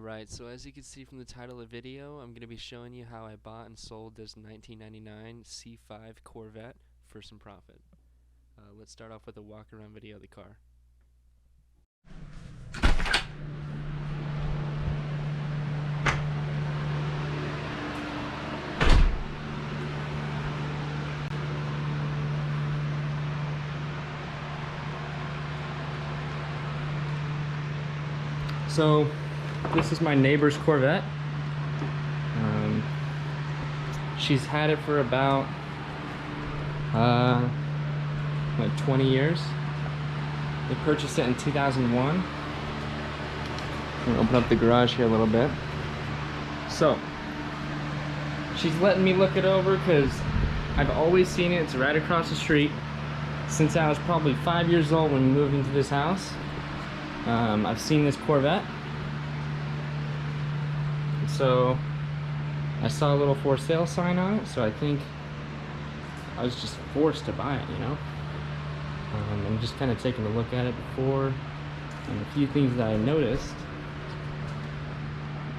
Alright, so as you can see from the title of the video, I'm going to be showing you how I bought and sold this 1999 C5 Corvette for some profit. Let's start off with a walk around video of the car. So this is my neighbor's Corvette. She's had it for about like 20 years. They purchased it in 2001. I'm gonna open up the garage here a little bit. So she's letting me look it over because I've always seen it. It's right across the street since I was probably 5 years old when we moved into this house. I've seen this Corvette, so I saw a little for sale sign on it, so I think I was just forced to buy it, you know. I'm just kind of taking a look at it before, and a few things that I noticed.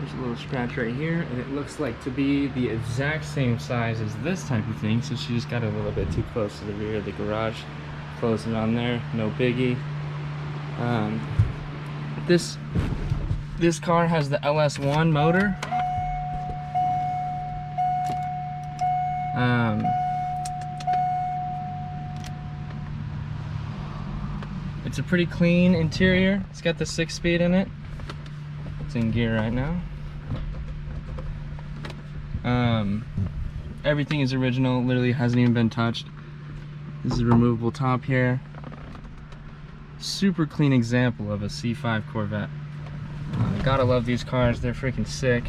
There's a little scratch right here, and it looks like to be the exact same size as this type of thing, so she just got a little bit too close to the rear of the garage. Close it on there, no biggie. This car has the LS1 motor. It's a pretty clean interior. It's got the 6-speed in it. It's in gear right now. Everything is original, literally hasn't even been touched. This is a removable top here. Super clean example of a C5 Corvette. Gotta love these cars, they're freaking sick.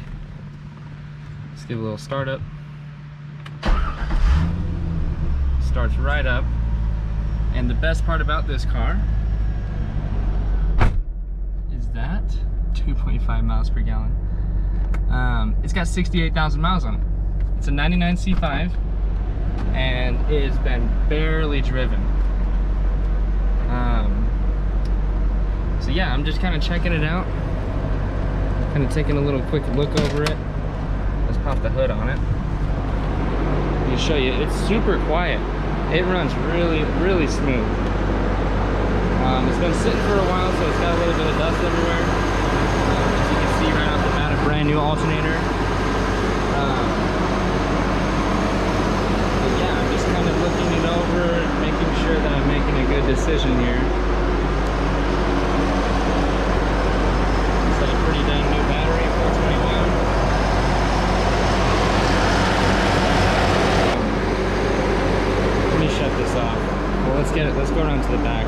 Let's give it a little startup. Starts right up. And the best part about this car is that 2.5 miles per gallon. It's got 68,000 miles on it. It's a 99 C5 and it has been barely driven. So yeah, I'm just kind of checking it out. Kind of taking a little quick look over it. Let's pop the hood on it. Let me show you, it's super quiet. It runs really, really smooth. It's been sitting for a while, so it's got a little bit of dust everywhere. As you can see right off the bat, a brand new alternator. But yeah, I'm just kind of looking it over, making sure that I'm making a good decision here. Pretty dang new battery, 421. Let me shut this off. Well, let's go around to the back.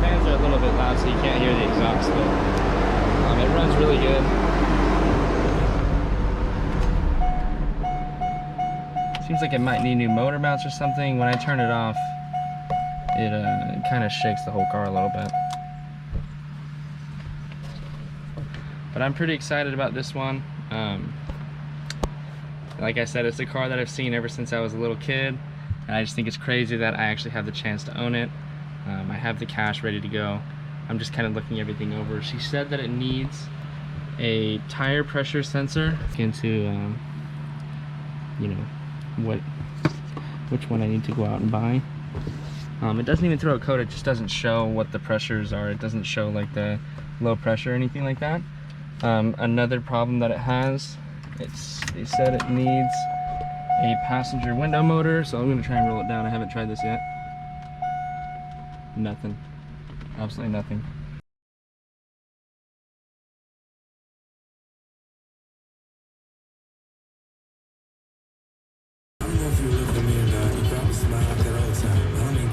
Fans are a little bit loud, so you can't hear the exhaust, but it runs really good. Seems like it might need new motor mounts or something. When I turn it off, it kind of shakes the whole car a little bit. But I'm pretty excited about this one. Like I said, it's a car that I've seen ever since I was a little kid, and I just think it's crazy that I actually have the chance to own it. I have the cash ready to go. I'm just kind of looking everything over. She said that it needs a tire pressure sensor into you know, which one I need to go out and buy. It doesn't even throw a code, it just doesn't show what the pressures are. It doesn't show like the low pressure or anything like that. Another problem that it has, they said it needs a passenger window motor, so I'm going to try and roll it down. I haven't tried this yet. Nothing. Absolutely nothing. I don't know if you looked at me or not, you probably smiled that whole time. I mean,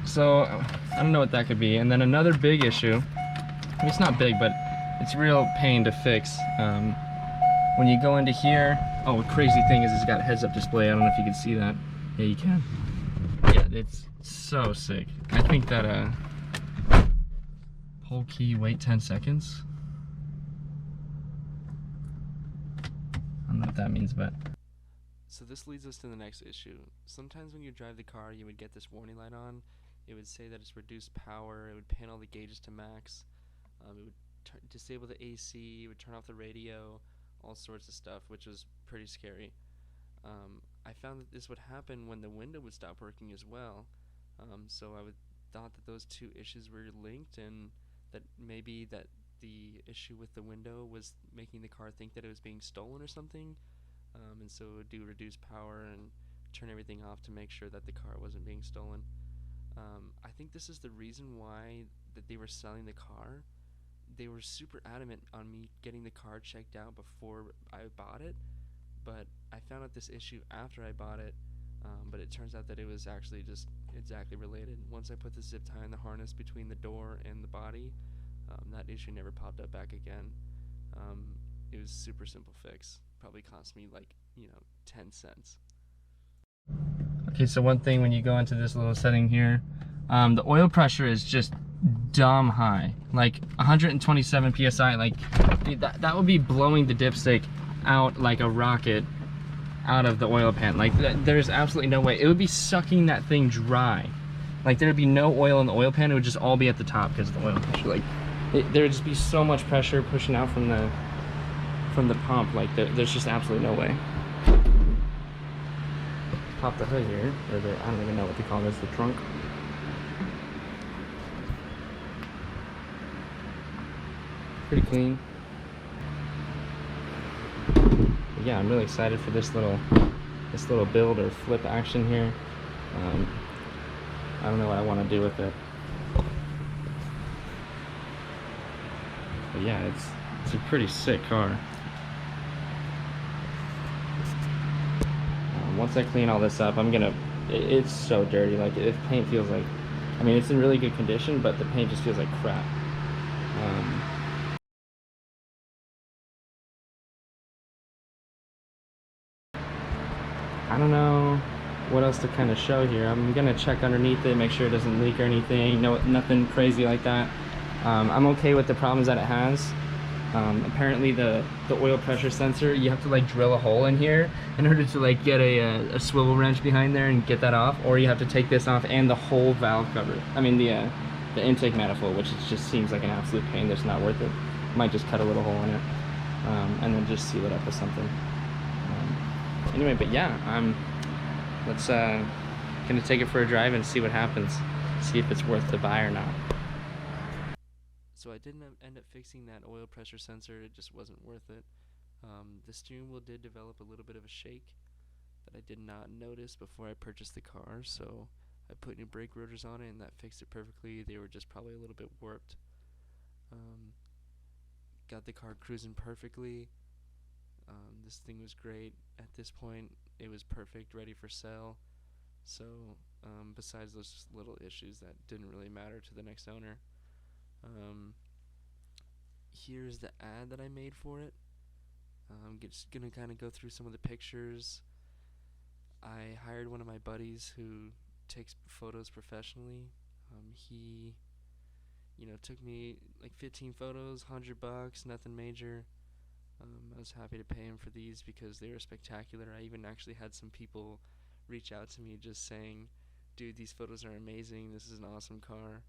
So I don't know what that could be. And then another big issue, I mean, it's not big, but it's a real pain to fix. When you go into here, oh, crazy thing is it's got heads-up display. I don't know if you can see that. Yeah, you can. Yeah, it's so sick. I think that hold key, wait 10 seconds. I don't know what that means, but So this leads us to the next issue. Sometimes when you drive the car, you would get this warning light on. It would say that it's reduced power. It would pan all the gauges to max. It would disable the AC. It would turn off the radio. All sorts of stuff, which was pretty scary. I found that this would happen when the window would stop working as well. So I thought that those two issues were linked, and that maybe that the issue with the window was making the car think that it was being stolen or something. And so it would do reduce power and turn everything off to make sure that the car wasn't being stolen. I think this is the reason why that they were selling the car. They were super adamant on me getting the car checked out before I bought it, but I found out this issue after I bought it. But it turns out that it was actually just exactly related. Once I put the zip tie and the harness between the door and the body, that issue never popped up back again. It was super simple fix. Probably cost me like, 10 cents. okay, so one thing when you go into this little setting here, the oil pressure is just dumb high, like 127 psi. Like, dude, that would be blowing the dipstick out like a rocket out of the oil pan. Like, there's absolutely no way. It would be sucking that thing dry. Like, there'd be no oil in the oil pan. It would just all be at the top because of the oil pressure. Like, there would just be so much pressure pushing out from the pump. Like, there's just absolutely no way. Pop the hood here, or I don't even know what they call this, the trunk. Pretty clean. But yeah, I'm really excited for this little build or flip action here. I don't know what I want to do with it. But yeah, it's a pretty sick car. Once I clean all this up, it's so dirty. Like, the paint feels like, I mean, it's in really good condition, but the paint just feels like crap. I don't know what else to kind of show here. I'm gonna check underneath it, make sure it doesn't leak or anything. No, nothing crazy like that. I'm okay with the problems that it has. Apparently the oil pressure sensor, you have to like drill a hole in here in order to like get a swivel wrench behind there and get that off, or you have to take this off and the whole valve cover. I mean the intake manifold, which just seems like an absolute pain. That's not worth it. Might just cut a little hole in it, and then just seal it up with something. Anyway, but yeah, let's gonna take it for a drive and see what happens. See if it's worth the buy or not. So I didn't end up fixing that oil pressure sensor. It just wasn't worth it. The steering wheel did develop a little bit of a shake that I did not notice before I purchased the car, so I put new brake rotors on it and that fixed it perfectly. They were just probably a little bit warped. Got the car cruising perfectly. This thing was great. At this point, it was perfect, ready for sale. So besides those little issues that didn't really matter to the next owner. Here's the ad that I made for it. I'm just gonna kind of go through some of the pictures. I hired one of my buddies who takes photos professionally. He, took me like 15 photos, $100, nothing major. I was happy to pay him for these because they were spectacular. I even actually had some people reach out to me just saying, dude, these photos are amazing. This is an awesome car.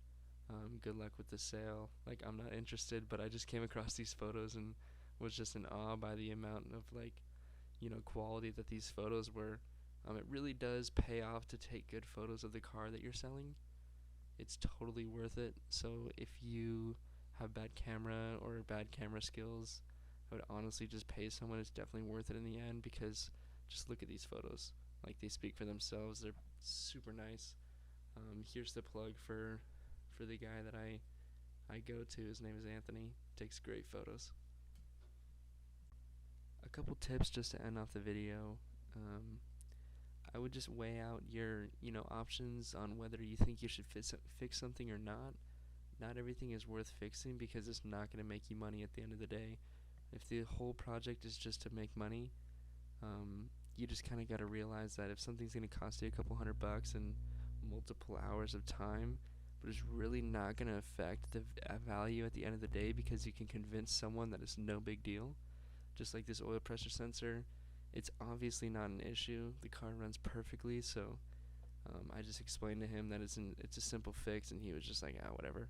Good luck with the sale. Like, I'm not interested, but I just came across these photos and was just in awe by the amount of quality that these photos were. It really does pay off to take good photos of the car that you're selling. It's totally worth it. So if you have bad camera or bad camera skills, I would honestly just pay someone. It's definitely worth it in the end because just look at these photos. Like, they speak for themselves. They're super nice. Here's the plug for the guy that I go to. His name is Anthony. Takes great photos. A couple tips just to end off the video. I would just weigh out your, options on whether you think you should fix something or not. Not everything is worth fixing because it's not going to make you money at the end of the day. If the whole project is just to make money, you just kind of got to realize that if something's going to cost you a couple $100 and multiple hours of time, but it's really not going to affect the value at the end of the day because you can convince someone that it's no big deal. Just like this oil pressure sensor, it's obviously not an issue. The car runs perfectly, so I just explained to him that it's a simple fix, and he was just like, whatever.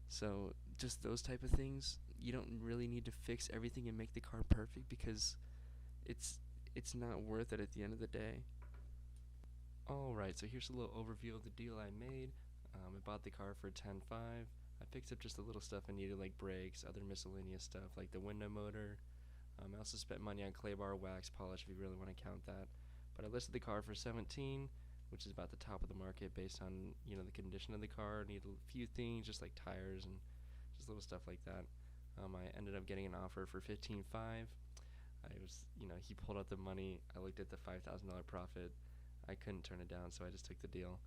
So just those type of things, you don't really need to fix everything and make the car perfect because it's not worth it at the end of the day. Alright, so here's a little overview of the deal I made. I bought the car for $10,500. I picked up just the little stuff I needed, like brakes, other miscellaneous stuff like the window motor. I also spent money on clay bar wax polish if you really want to count that. But I listed the car for $17,000, which is about the top of the market based on the condition of the car. Needed a few things just like tires and just little stuff like that. I ended up getting an offer for $15,500. He pulled out the money. I looked at the $5,000 profit. I couldn't turn it down, so I just took the deal.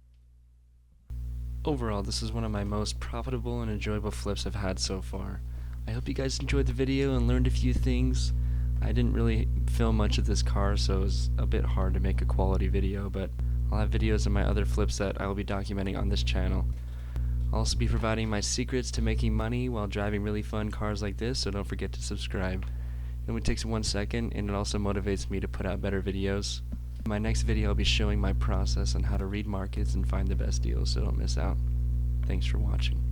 Overall, this is one of my most profitable and enjoyable flips I've had so far. I hope you guys enjoyed the video and learned a few things. I didn't really film much of this car, so it was a bit hard to make a quality video, but I'll have videos of my other flips that I will be documenting on this channel. I'll also be providing my secrets to making money while driving really fun cars like this, so don't forget to subscribe. It only takes 1 second, and it also motivates me to put out better videos. In my next video, I'll be showing my process on how to read markets and find the best deals, so don't miss out. Thanks for watching.